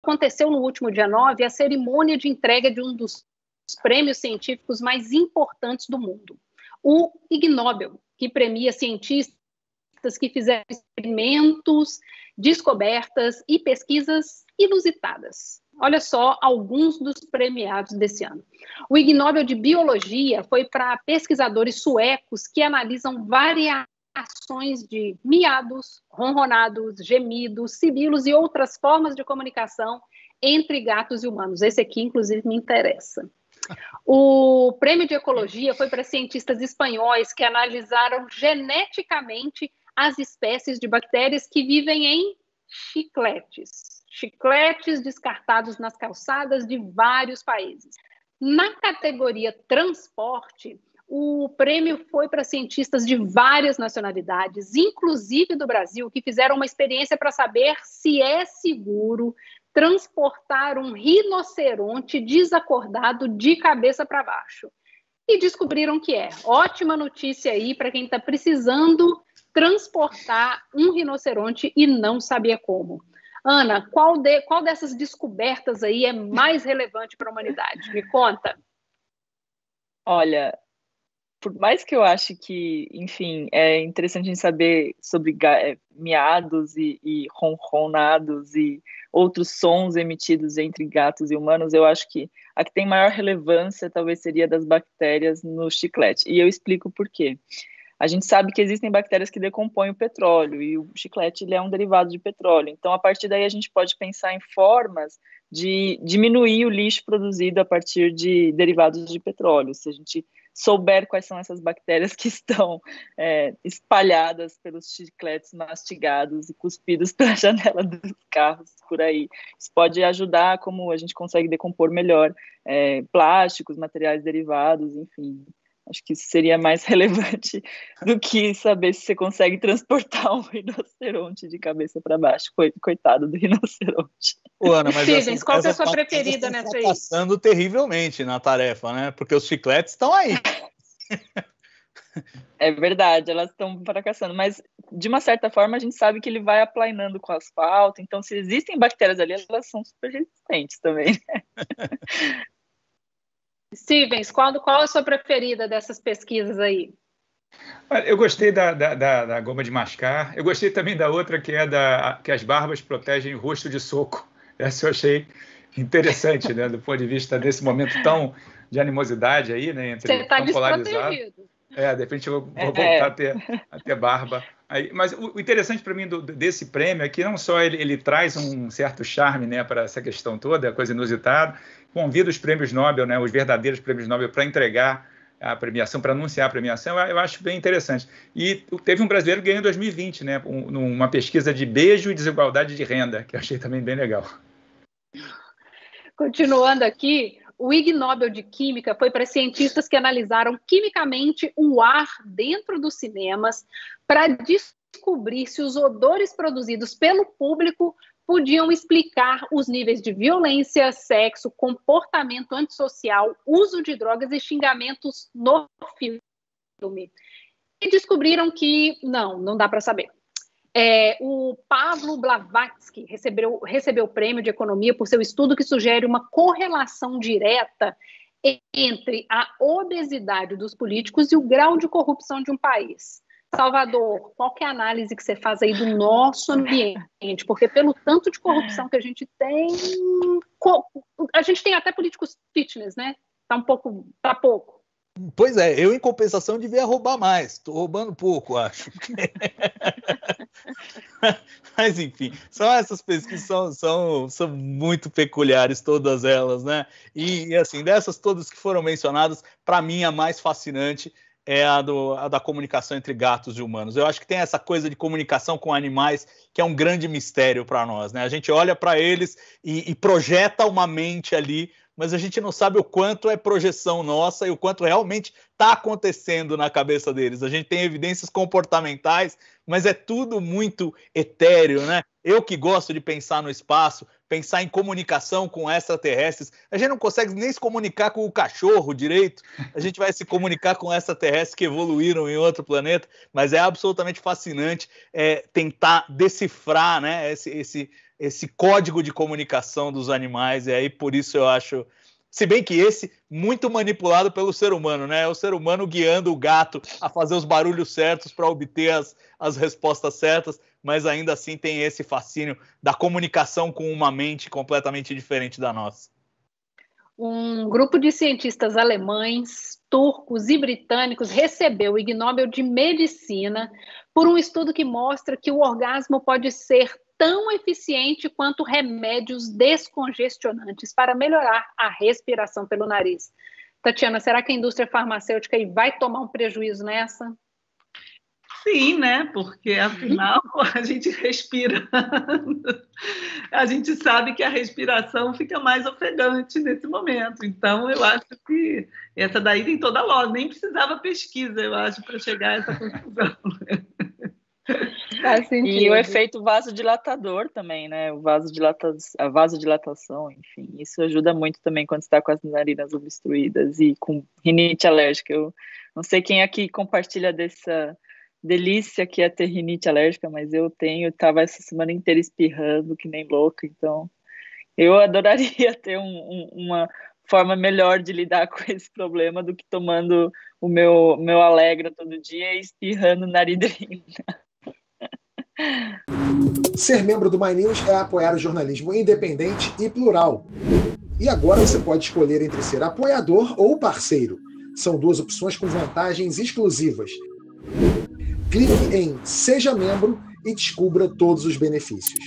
aconteceu no último dia 9 a cerimônia de entrega de um dos prêmios científicos mais importantes do mundo, o Ig Nobel, que premia cientistas que fizeram experimentos, descobertas e pesquisas inusitadas. Olha só alguns dos premiados desse ano. O Ig Nobel de Biologia foi para pesquisadores suecos que analisam variações de miados, ronronados, gemidos, sibilos e outras formas de comunicação entre gatos e humanos. Esse aqui, inclusive, me interessa. O prêmio de Ecologia foi para cientistas espanhóis que analisaram geneticamente as espécies de bactérias que vivem em chicletes descartados nas calçadas de vários países. Na categoria transporte, o prêmio foi para cientistas de várias nacionalidades, inclusive do Brasil, que fizeram uma experiência para saber se é seguro transportar um rinoceronte desacordado de cabeça para baixo. E descobriram que é. Ótima notícia aí para quem está precisando transportar um rinoceronte e não sabia como. Ana, qual dessas descobertas aí é mais relevante para a humanidade? Me conta. Olha, por mais que eu ache que, enfim, é interessante a gente saber sobre miados e ronronados e outros sons emitidos entre gatos e humanos, eu acho que a que tem maior relevância talvez seria das bactérias no chiclete. E eu explico por quê. A gente sabe que existem bactérias que decompõem o petróleo e o chiclete ele é um derivado de petróleo. Então, a partir daí, a gente pode pensar em formas de diminuir o lixo produzido a partir de derivados de petróleo. Se a gente souber quais são essas bactérias que estão espalhadas pelos chicletes mastigados e cuspidos pela janela dos carros por aí. Isso pode ajudar como a gente consegue decompor melhor plásticos, materiais derivados, enfim. Acho que isso seria mais relevante do que saber se você consegue transportar um rinoceronte de cabeça para baixo. Coitado do rinoceronte. Ô, Ana, mas Stevens, qual é a sua preferida nessa aí? Passando terrivelmente na tarefa, né? Porque os chicletes estão aí. É verdade, elas estão fracassando, mas de uma certa forma a gente sabe que ele vai aplainando com o asfalto, então se existem bactérias ali, elas são super resistentes também. Stevens, qual a sua preferida dessas pesquisas aí? Eu gostei da goma de mascar. Eu gostei também da outra, que é que as barbas protegem o rosto de soco. Essa eu achei interessante, né? Do ponto de vista desse momento tão de animosidade aí, né? Entre você está polarizado. De repente eu vou voltar a ter barba. Aí, mas o interessante para mim desse prêmio é que não só ele traz um certo charme, né, para essa questão toda, coisa inusitada, convida os prêmios Nobel, né, os verdadeiros prêmios Nobel, para entregar a premiação, para anunciar a premiação, eu acho bem interessante. E teve um brasileiro que ganhou em 2020, né, numa pesquisa de beijo e desigualdade de renda, que eu achei também bem legal. Continuando aqui, o Ig Nobel de Química foi para cientistas que analisaram quimicamente o ar dentro dos cinemas para descobrir se os odores produzidos pelo público podiam explicar os níveis de violência, sexo, comportamento antissocial, uso de drogas e xingamentos no filme. E descobriram que não dá para saber. O Pavlo Blavatsky recebeu o prêmio de economia por seu estudo que sugere uma correlação direta entre a obesidade dos políticos e o grau de corrupção de um país. Salvador, qual que é a análise que você faz aí do nosso ambiente? Porque pelo tanto de corrupção que a gente tem até políticos fitness, né? Tá pouco. Pois é, eu em compensação devia roubar mais. Estou roubando pouco, acho. Mas enfim, são essas pesquisas são muito peculiares, todas elas, né? E assim, dessas todas que foram mencionadas, para mim a mais fascinante é a da comunicação entre gatos e humanos. Eu acho que tem essa coisa de comunicação com animais que é um grande mistério para nós, né? A gente olha para eles e projeta uma mente ali, mas a gente não sabe o quanto é projeção nossa e o quanto realmente está acontecendo na cabeça deles. A gente tem evidências comportamentais, mas é tudo muito etéreo, né? Eu que gosto de pensar no espaço, pensar em comunicação com extraterrestres, a gente não consegue nem se comunicar com o cachorro direito, a gente vai se comunicar com extraterrestres que evoluíram em outro planeta, mas é absolutamente fascinante tentar decifrar, né, esse código de comunicação dos animais, e aí por isso eu acho... Se bem que esse, muito manipulado pelo ser humano, né? É o ser humano guiando o gato a fazer os barulhos certos para obter as respostas certas, mas ainda assim tem esse fascínio da comunicação com uma mente completamente diferente da nossa. Um grupo de cientistas alemães, turcos e britânicos recebeu o Ig Nobel de Medicina por um estudo que mostra que o orgasmo pode ser tão eficiente quanto remédios descongestionantes para melhorar a respiração pelo nariz. Tatiana, será que a indústria farmacêutica vai tomar um prejuízo nessa? Sim, né? Porque, afinal, a gente respirando, a gente sabe que a respiração fica mais ofegante nesse momento. Então, eu acho que essa daí tem toda a lógica. Nem precisava pesquisa, eu acho, para chegar a essa conclusão. E o efeito vasodilatador também, né? A vasodilatação, enfim, isso ajuda muito também quando você está com as narinas obstruídas e com rinite alérgica. Eu não sei quem aqui compartilha dessa delícia que é ter rinite alérgica, mas eu estava essa semana inteira espirrando que nem louca, então eu adoraria ter uma forma melhor de lidar com esse problema do que tomando o meu Alegra todo dia e espirrando naridrina. Ser membro do My News é apoiar o jornalismo independente e plural. E agora você pode escolher entre ser apoiador ou parceiro. São duas opções com vantagens exclusivas. Clique em Seja Membro e descubra todos os benefícios.